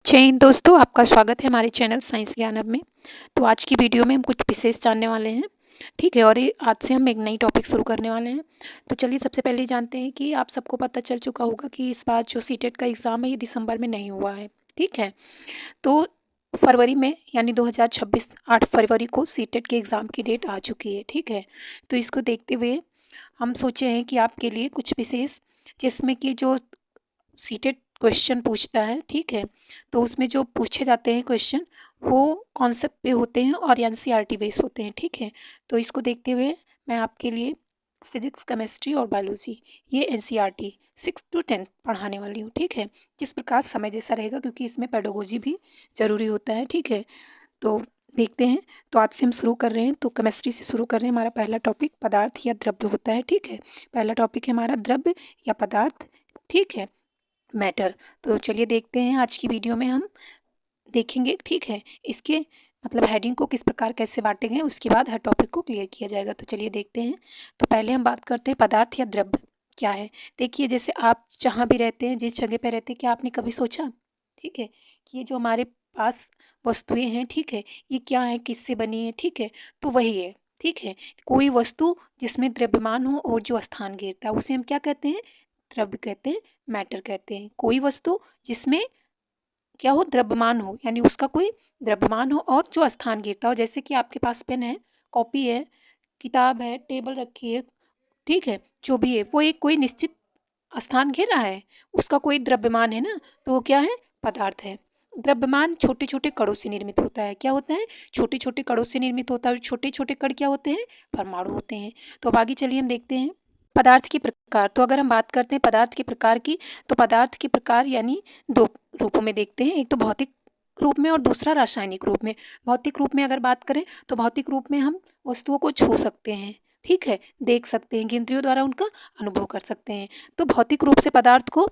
जय हिंद दोस्तों, आपका स्वागत है हमारे चैनल साइंस ज्ञानब में। तो आज की वीडियो में हम कुछ विशेष जानने वाले हैं, ठीक है। और ये आज से हम एक नई टॉपिक शुरू करने वाले हैं। तो चलिए सबसे पहले जानते हैं कि आप सबको पता चल चुका होगा कि इस बार जो सीटेट का एग्ज़ाम है ये दिसंबर में नहीं हुआ है, ठीक है। तो फरवरी में यानी 2026 8 फरवरी को सीटेट के एग्ज़ाम की डेट आ चुकी है, ठीक है। तो इसको देखते हुए हम सोचे हैं कि आपके लिए कुछ विशेष, जिसमें कि जो सीटेट क्वेश्चन पूछता है, ठीक है। तो उसमें जो पूछे जाते हैं क्वेश्चन वो कॉन्सेप्ट पे होते हैं और एनसीईआरटी बेस होते हैं, ठीक है। तो इसको देखते हुए मैं आपके लिए फिजिक्स, केमिस्ट्री और बायोलॉजी ये एनसीईआरटी 6 to 10 पढ़ाने वाली हूँ, ठीक है। जिस प्रकार समय जैसा रहेगा क्योंकि इसमें पेडागोजी भी ज़रूरी होता है, ठीक है। तो देखते हैं। तो आज से हम शुरू कर रहे हैं। तो केमिस्ट्री से शुरू कर रहे हैं। हमारा पहला टॉपिक पदार्थ या द्रव्य होता है, ठीक है। पहला टॉपिक है हमारा द्रव्य या पदार्थ, ठीक है, मैटर। तो चलिए देखते हैं। आज की वीडियो में हम देखेंगे, ठीक है, इसके मतलब हेडिंग को किस प्रकार कैसे बांटे गए, उसके बाद हर टॉपिक को क्लियर किया जाएगा। तो चलिए देखते हैं। तो पहले हम बात करते हैं पदार्थ या द्रव्य क्या है। देखिए, जैसे आप जहाँ भी रहते हैं, जिस जगह पे रहते हैं, क्या आपने कभी सोचा, ठीक है, कि ये जो हमारे पास वस्तुएं हैं, ठीक है, ये क्या है, किससे बनी है, ठीक है। तो वही है, ठीक है। कोई वस्तु जिसमें द्रव्यमान हो और जो स्थान घेरता है उसे हम क्या कहते हैं, द्रव्य कहते हैं, मैटर कहते हैं। कोई वस्तु जिसमें क्या हो, द्रव्यमान हो, यानी उसका कोई द्रव्यमान हो और जो स्थान घेरता हो। जैसे कि आपके पास पेन है, कॉपी है, किताब है, टेबल रखी है, ठीक है, जो भी है वो एक कोई निश्चित स्थान घेरा है, उसका कोई द्रव्यमान है ना, तो वो क्या है, पदार्थ है। द्रव्यमान छोटे छोटे कणों से निर्मित होता है। क्या होता है, छोटे छोटे कणों से निर्मित होता है। छोटे छोटे कण क्या होते हैं, परमाणु होते हैं। तो अब आगे चलिए हम देखते हैं पदार्थ के प्रकार। तो अगर हम बात करते हैं पदार्थ के प्रकार की, तो पदार्थ के प्रकार यानी दो रूपों में देखते हैं। एक तो भौतिक रूप में और दूसरा रासायनिक रूप में। भौतिक रूप में अगर बात करें तो भौतिक रूप में हम वस्तुओं को छू सकते हैं, ठीक है, देख सकते हैं, इंद्रियों द्वारा उनका अनुभव कर सकते हैं। तो भौतिक रूप से पदार्थ को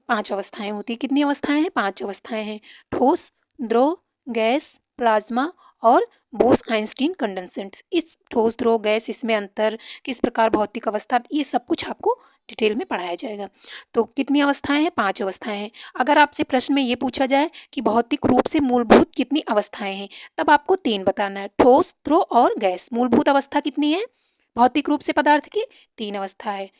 5 अवस्थाएं होती हैं। कितनी अवस्थाएं हैं, 5 अवस्थाएं हैं। ठोस, द्रव, गैस, प्लाज्मा और बोस आइंस्टीन कंडेंसेंट। इस ठोस, द्रव, गैस, इसमें अंतर, किस प्रकार भौतिक अवस्था, ये सब कुछ आपको डिटेल में पढ़ाया जाएगा। तो कितनी अवस्थाएं हैं, 5 अवस्थाएं हैं। अगर आपसे प्रश्न में ये पूछा जाए कि भौतिक रूप से मूलभूत कितनी अवस्थाएं हैं, तब आपको 3 बताना है, ठोस, द्रव और गैस। मूलभूत अवस्था कितनी है भौतिक रूप से पदार्थ की, 3 अवस्था है,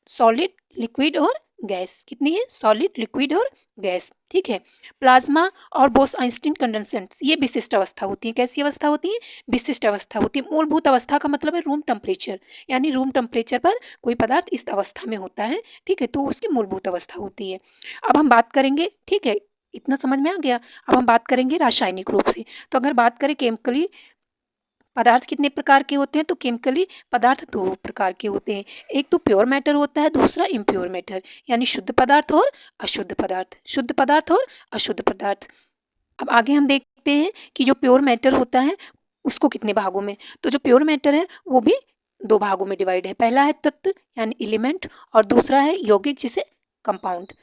सॉलिड, लिक्विड और गैस। कितनी है, सॉलिड, लिक्विड और गैस, ठीक है। प्लाज्मा और बोस आइंस्टीन कंडेंसेंट्स ये विशिष्ट अवस्था होती है। कैसी अवस्था होती है, विशिष्ट अवस्था होती है। मूलभूत अवस्था का मतलब है रूम टेम्परेचर, यानी रूम टेम्परेचर पर कोई पदार्थ इस अवस्था में होता है, ठीक है, तो उसकी मूलभूत अवस्था होती है। अब हम बात करेंगे, ठीक है, इतना समझ में आ गया। अब हम बात करेंगे रासायनिक रूप से। तो अगर बात करें केमिकली पदार्थ कितने प्रकार के होते हैं, तो केमिकली पदार्थ 2 प्रकार के होते हैं। एक तो प्योर मैटर होता है, दूसरा इम्प्योर मैटर, यानी शुद्ध पदार्थ और अशुद्ध पदार्थ। शुद्ध पदार्थ और अशुद्ध पदार्थ। अब आगे हम देखते हैं कि जो प्योर मैटर होता है उसको कितने भागों में। तो जो प्योर मैटर है वो भी 2 भागों में डिवाइड है। पहला है तत्व यानी एलिमेंट और दूसरा है यौगिक जिसे कंपाउंड।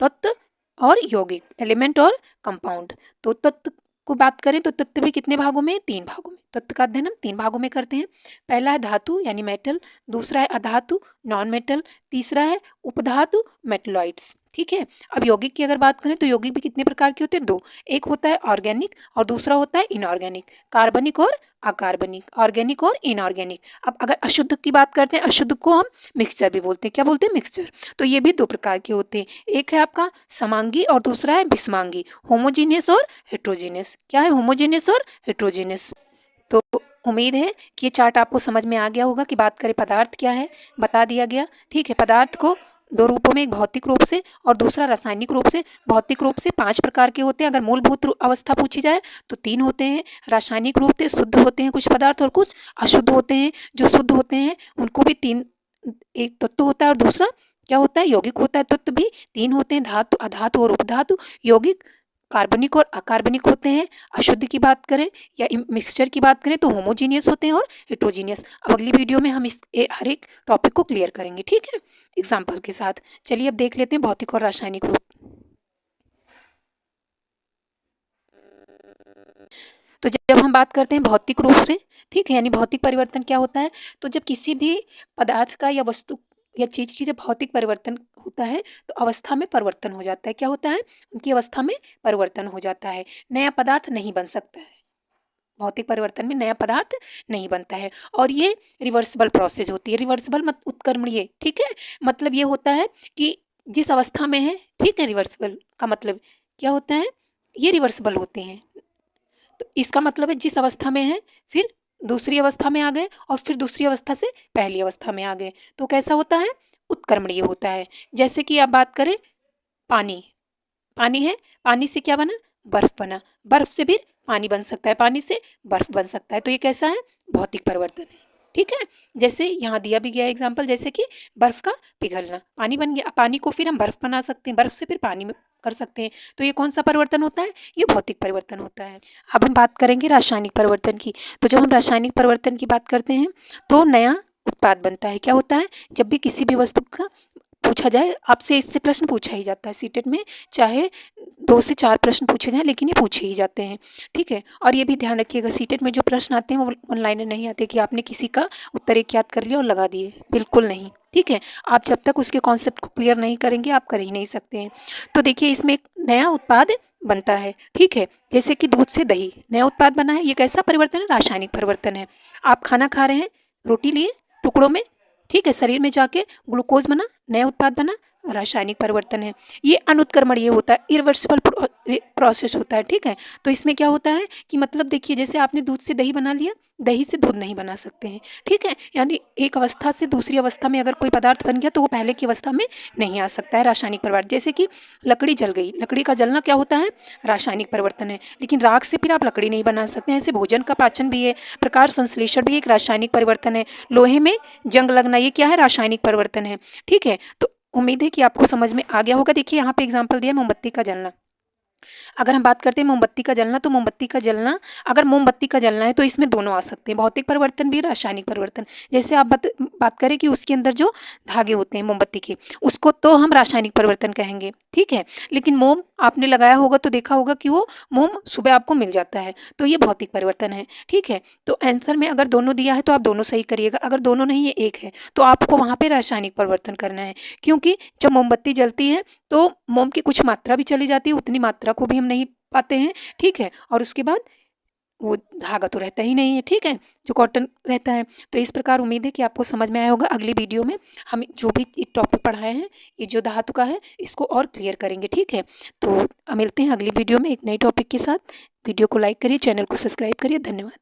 तत्व और यौगिक, एलिमेंट और कंपाउंड। तो तत्व को बात करें तो तत्व भी कितने भागों में, 3 भागों में। तत्व का अध्ययन हम 3 भागों में करते हैं। पहला है धातु यानी मेटल, दूसरा है अधातु नॉन मेटल, तीसरा है उपधातु मेटलॉइड्स, ठीक है। अब यौगिक की अगर बात करें तो यौगिक भी कितने प्रकार के होते हैं, 2। एक होता है ऑर्गेनिक और दूसरा होता है इनऑर्गेनिक। कार्बनिक और अकार्बनिक, ऑर्गेनिक और इनऑर्गेनिक। अब अगर अशुद्ध की बात करते हैं, अशुद्ध को हम मिक्सचर भी बोलते हैं। क्या बोलते हैं, मिक्सचर। तो ये भी 2 प्रकार के होते हैं। एक है आपका समांगी और दूसरा है विषमांगी, होमोजीनियस और हेट्रोजीनियस। क्या है, होमोजीनियस और हेट्रोजीनियस। तो उम्मीद है कि ये चार्ट आपको समझ में आ गया होगा कि बात करें पदार्थ क्या है, बता दिया गया, ठीक है। पदार्थ को 2 रूपों में, एक भौतिक रूप से और दूसरा रासायनिक रूप से। भौतिक रूप से 5 प्रकार के होते हैं। अगर मूलभूत अवस्था पूछी जाए तो 3 होते हैं। रासायनिक रूप से शुद्ध होते हैं कुछ पदार्थ और कुछ अशुद्ध होते हैं। जो शुद्ध होते हैं उनको भी 3, एक तत्व होता है और दूसरा क्या होता है, यौगिक होता है। तत्व भी 3 होते हैं, धातु, अधातु और उपधातु। यौगिक कार्बनिक और अकार्बनिक होते हैं। अशुद्ध की बात करें या मिक्सचर की बात करें तो होमोजीनियस होते हैं और हेट्रोजीनियस। अब अगली वीडियो में हम हर एक टॉपिक को क्लियर करेंगे, ठीक है, एग्जाम्पल के साथ। चलिए अब देख लेते हैं भौतिक और रासायनिक रूप। तो जब हम बात करते हैं भौतिक रूप से, ठीक है, यानी भौतिक परिवर्तन क्या होता है, तो जब किसी भी पदार्थ का या वस्तु या चीज की जब भौतिक परिवर्तन होता है तो अवस्था में परिवर्तन हो जाता है। क्या होता है? उनकी अवस्था में परिवर्तन हो जाता है। नया पदार्थ नहीं बन सकता है। भौतिक परिवर्तन में नया पदार्थ नहीं बनता है और ये रिवर्सिबल प्रोसेस होती है। रिवर्सिबल मत उत्क्रमणीय, ठीक है? मतलब ये होता है कि जिस अवस्था में है, ठीक है, रिवर्सिबल का मतलब क्या होता है? ये रिवर्सिबल होते हैं। तो इसका मतलब है जिस अवस्था में है फिर दूसरी अवस्था में आ गए और फिर दूसरी अवस्था से पहली अवस्था में आ गए, तो कैसा होता है? उत्क्रमणीय होता है। जैसे कि आप बात करें पानी, पानी है, पानी से क्या बना? बर्फ बना, बर्फ से फिर पानी बन सकता है, पानी से बर्फ बन सकता है, तो ये कैसा है? भौतिक परिवर्तन है, ठीक है। जैसे यहाँ दिया भी गया एग्जाम्पल, जैसे कि बर्फ का पिघलना, पानी बन गया, पानी को फिर हम बर्फ बना सकते हैं, बर्फ से फिर पानी में कर सकते हैं, तो ये कौन सा परिवर्तन होता है? ये भौतिक परिवर्तन होता है। अब हम बात करेंगे रासायनिक परिवर्तन की। तो जब हम रासायनिक परिवर्तन की बात करते हैं तो नया उत्पाद बनता है। क्या होता है? जब भी किसी भी वस्तु का पूछा जाए, आपसे इससे प्रश्न पूछा ही जाता है सीटेट में, चाहे 2 से 4 प्रश्न पूछे जाएँ लेकिन ये पूछे ही जाते हैं, ठीक है। और ये भी ध्यान रखिएगा सीटेट में जो प्रश्न आते हैं वो ऑनलाइन नहीं आते कि आपने किसी का उत्तर एक याद कर लिया और लगा दिए, बिल्कुल नहीं, ठीक है। आप जब तक उसके कॉन्सेप्ट को क्लियर नहीं करेंगे आप कर ही नहीं सकते हैं। तो देखिए इसमें एक नया उत्पाद बनता है, ठीक है। जैसे कि दूध से दही, नया उत्पाद बना है, ये कैसा परिवर्तन है? रासायनिक परिवर्तन है। आप खाना खा रहे हैं, रोटी लिए टुकड़ों में, ठीक है, शरीर में जाके ग्लूकोज बना, नया उत्पाद बना, रासायनिक परिवर्तन है। ये अनुत्क्रमणीय होता है, इरिवर्सिबल प्रोसेस होता है, ठीक है। तो इसमें क्या होता है कि मतलब देखिए जैसे आपने दूध से दही बना लिया, दही से दूध नहीं बना सकते हैं, ठीक है। यानी एक अवस्था से दूसरी अवस्था में अगर कोई पदार्थ बन गया तो वो पहले की अवस्था में नहीं आ सकता है, रासायनिक परिवर्तन। जैसे कि लकड़ी जल गई, लकड़ी का जलना क्या होता है? रासायनिक परिवर्तन है, लेकिन राख से फिर आप लकड़ी नहीं बना सकते हैं। ऐसे भोजन का पाचन भी है, प्रकाश संश्लेषण भी एक रासायनिक परिवर्तन है, लोहे में जंग लगना, ये क्या है? रासायनिक परिवर्तन है, ठीक है। तो उम्मीद है कि आपको समझ में आ गया होगा। देखिए यहाँ पे एग्जाम्पल दिया मोमबत्ती का जलना। अगर हम बात करते हैं मोमबत्ती का जलना, तो मोमबत्ती का जलना, अगर मोमबत्ती का जलना है तो इसमें दोनों आ सकते हैं, भौतिक परिवर्तन भी, रासायनिक परिवर्तन। जैसे आप बात करें कि उसके अंदर जो धागे होते हैं मोमबत्ती के, उसको तो हम रासायनिक परिवर्तन कहेंगे, ठीक है। लेकिन मोम आपने लगाया होगा तो देखा होगा कि वो मोम सुबह आपको मिल जाता है, तो ये भौतिक परिवर्तन है, ठीक है। तो आंसर में अगर दोनों दिया है तो आप दोनों सही करिएगा, अगर दोनों नहीं है एक है तो आपको वहाँ पे रासायनिक परिवर्तन करना है, क्योंकि जब मोमबत्ती जलती है तो मोम की कुछ मात्रा भी चली जाती है, उतनी मात्रा को भी हम नहीं पाते हैं, ठीक है। और उसके बाद वो धागा तो रहता ही नहीं है, ठीक है, जो कॉटन रहता है। तो इस प्रकार उम्मीद है कि आपको समझ में आया होगा। अगली वीडियो में हम जो भी टॉपिक पढ़ाए हैं, ये जो धातु का है, इसको और क्लियर करेंगे, ठीक है। तो मिलते हैं अगली वीडियो में एक नए टॉपिक के साथ। वीडियो को लाइक करिए, चैनल को सब्सक्राइब करिए। धन्यवाद।